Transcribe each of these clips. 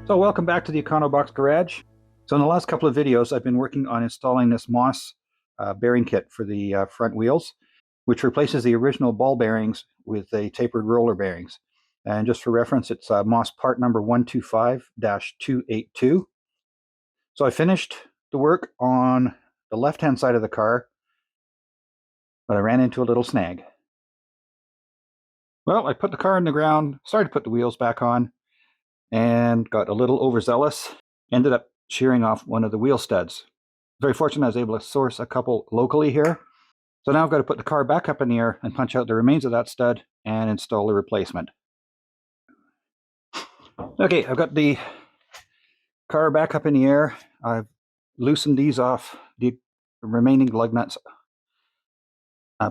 So welcome back to the Econobox garage. So in the last couple of videos, I've been working on installing this Moss bearing kit for the front wheels, which replaces the original ball bearings with a tapered roller bearings. And just for reference, it's Moss part number 125-282. So I finished the work on the left-hand side of the car, but I ran into a little snag. Well, I put the car in the ground, started to put the wheels back on, and got a little overzealous. Ended up shearing off one of the wheel studs. Very fortunate I was able to source a couple locally here. So now I've got to put the car back up in the air and punch out the remains of that stud and install a replacement. Okay, I've got the car back up in the air. I've loosened these off, the remaining lug nuts,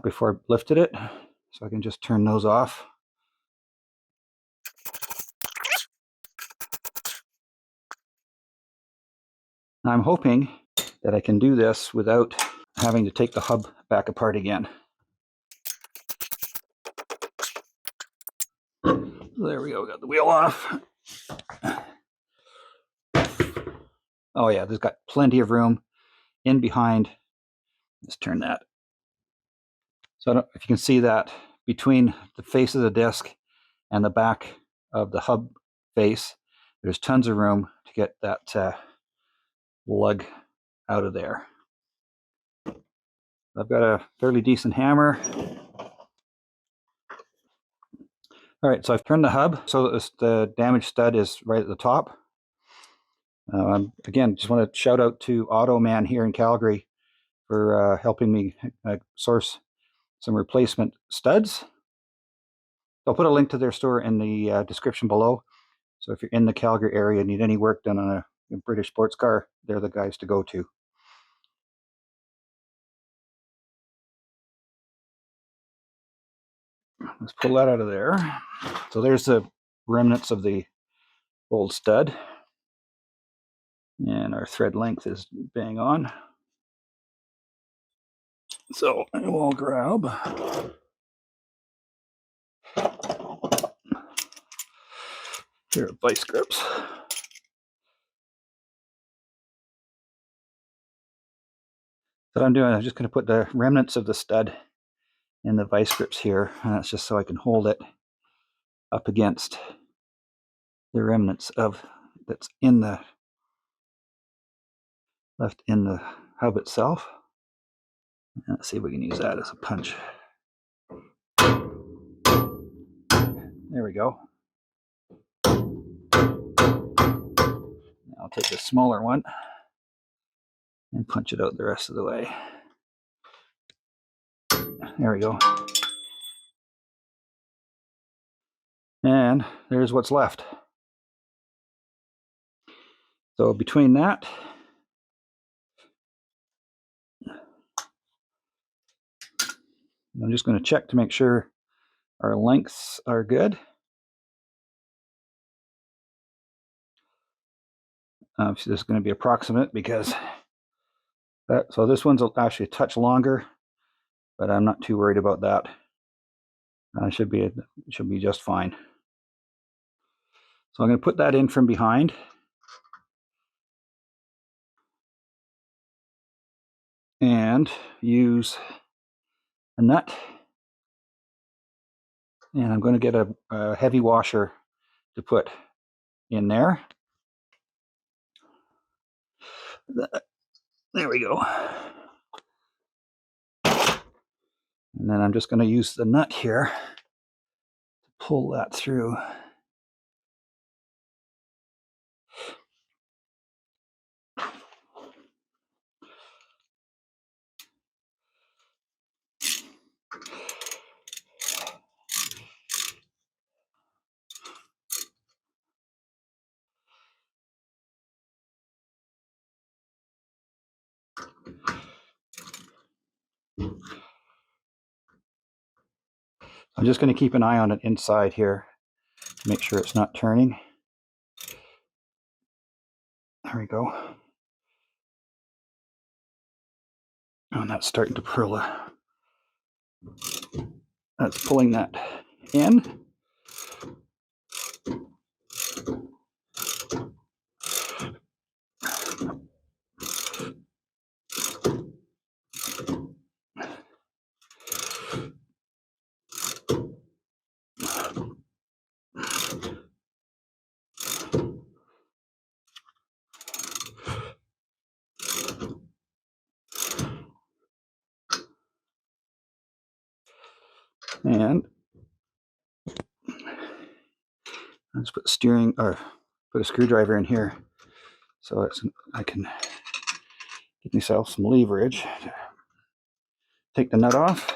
before I lifted it. So I can just turn those off. I'm hoping that I can do this without having to take the hub back apart again. There we go, got the wheel off. Oh yeah, there's got plenty of room in behind. Let's turn that. So I don't know if you can see that between the face of the disc and the back of the hub face, there's tons of room to get that lug out of there. I've got a fairly decent hammer. All right, so I've turned the hub so that the damaged stud is right at the top. Again, just want to shout out to Auto Man here in Calgary for helping me source some replacement studs. I'll put a link to their store in the description below. So if you're in the Calgary area and need any work done on a British sports car, they're the guys to go to. Let's pull that out of there. So there's the remnants of the old stud. And our thread length is bang on. So I will grab a pair of vice grips. So what I'm doing, I'm just going to put the remnants of the stud in the vice grips here, and that's just so I can hold it up against the remnants of that's in the left in the hub itself. And let's see if we can use that as a punch. There we go. I'll take the smaller one and punch it out the rest of the way. There we go. And there's what's left. So between that, I'm just going to check to make sure our lengths are good. Obviously, this is going to be approximate because so this one's actually a touch longer, but I'm not too worried about that. Should be just fine. So I'm going to put that in from behind. And use a nut. And I'm going to get a heavy washer to put in there. There we go. And then I'm just going to use the nut here to pull that through. I'm just going to keep an eye on it inside here to make sure it's not turning. There we go. And that's starting to pull. That's pulling that in. And let's put put a screwdriver in here so I can get myself some leverage. Take the nut off.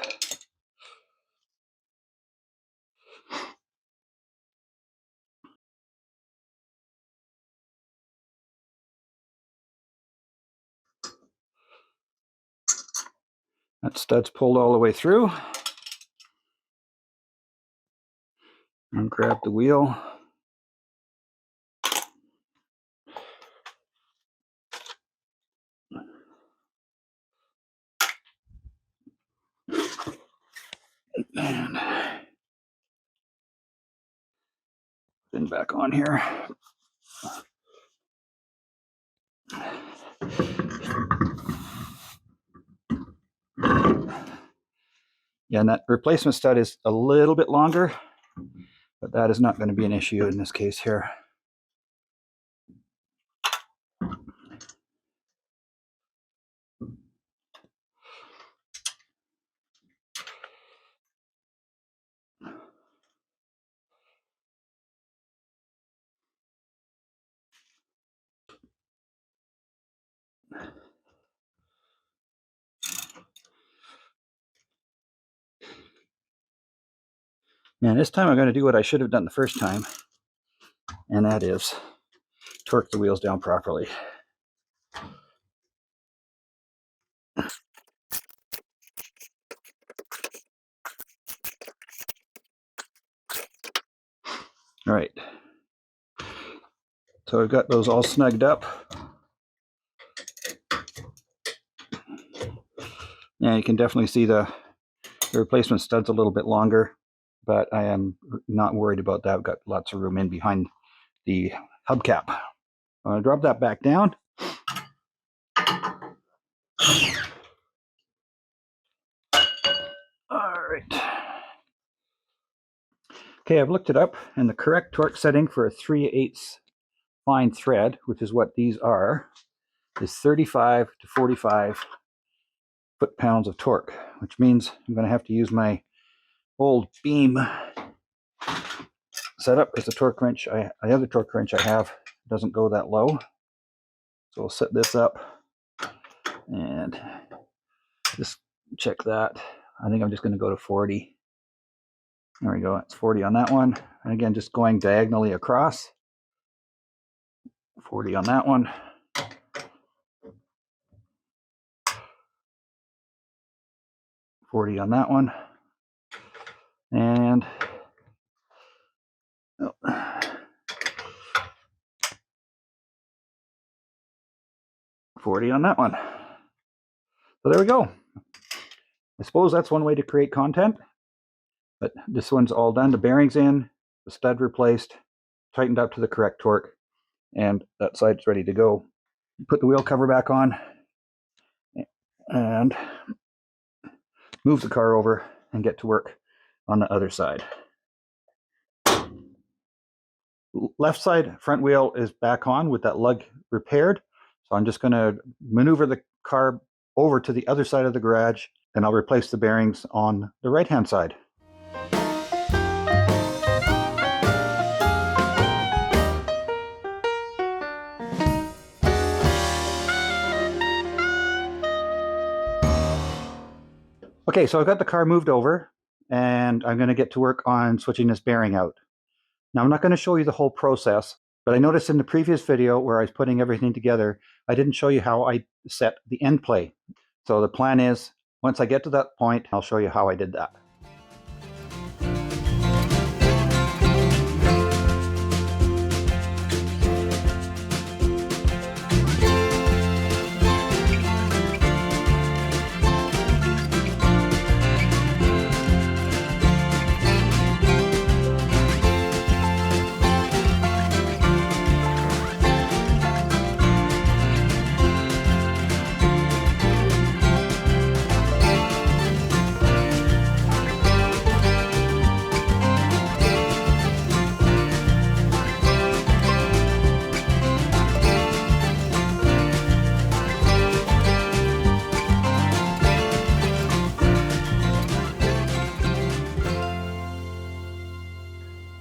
That stud's pulled all the way through. And grab the wheel. And then back on here. Yeah, and that replacement stud is a little bit longer, but that is not going to be an issue in this case here. And this time I'm going to do what I should have done the first time, and that is torque the wheels down properly. All right. So I've got those all snugged up. Yeah, you can definitely see the replacement stud's a little bit longer, but I am not worried about that. I've got lots of room in behind the hubcap. I'm going to drop that back down. All right. Okay, I've looked it up, and the correct torque setting for a 3/8 fine thread, which is what these are, is 35 to 45 foot-pounds of torque, which means I'm going to have to use my old beam setup. It's a torque wrench. The other torque wrench I have doesn't go that low. So we'll set this up and just check that. I think I'm just going to go to 40. There we go. It's 40 on that one. And again, just going diagonally across. 40 on that one. 40 on that one. And 40 on that one. So there we go. I suppose that's one way to create content. But this one's all done. The bearing's in, the stud replaced, tightened up to the correct torque, and that side's ready to go. Put the wheel cover back on and move the car over and get to work on the other side. Left side front wheel is back on with that lug repaired. So I'm just going to maneuver the car over to the other side of the garage, and I'll replace the bearings on the right-hand side. Okay, so I've got the car moved over, and I'm going to get to work on switching this bearing out. Now, I'm not going to show you the whole process, but I noticed in the previous video where I was putting everything together, I didn't show you how I set the end play. So the plan is, once I get to that point, I'll show you how I did that.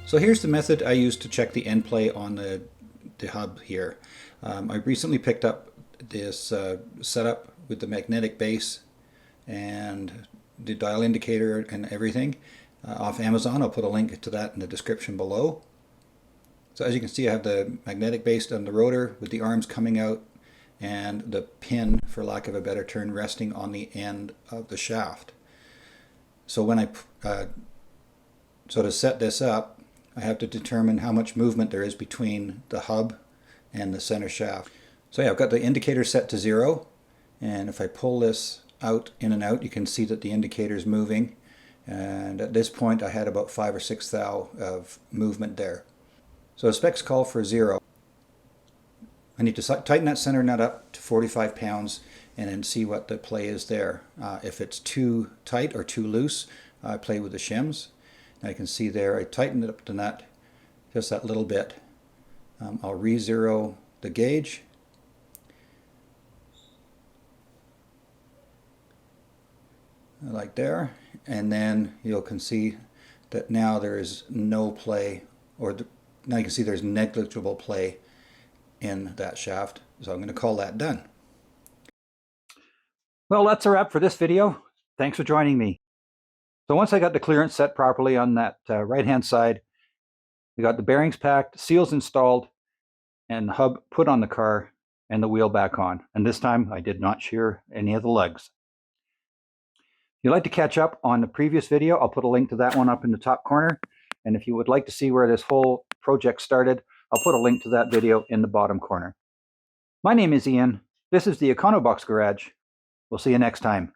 So here's the method I use to check the end play on the hub here. I recently picked up this setup with the magnetic base and the dial indicator and everything off Amazon. I'll put a link to that in the description below. So as you can see, I have the magnetic base on the rotor with the arms coming out and the pin, for lack of a better term, resting on the end of the shaft. So when I to set this up, I have to determine how much movement there is between the hub and the center shaft. So yeah, I've got the indicator set to 0, and if I pull this out, in and out, you can see that the indicator is moving, and at this point I had about 5 or 6 thou of movement there. So the specs call for 0. I need to tighten that center nut up to 45 pounds and then see what the play is there. If it's too tight or too loose, I play with the shims. Now you can see there I tightened it up the nut just that little bit. I'll re-zero the gauge. Like there, and then you can see that now there is no play, now you can see there's negligible play in that shaft. So I'm going to call that done. Well, that's a wrap for this video. Thanks for joining me. So once I got the clearance set properly on that right hand side, we got the bearings packed, seals installed, and the hub put on the car and the wheel back on. And this time I did not shear any of the legs. If you'd like to catch up on the previous video, I'll put a link to that one up in the top corner. And if you would like to see where this whole project started, I'll put a link to that video in the bottom corner. My name is Ian. This is the Econobox Garage. We'll see you next time.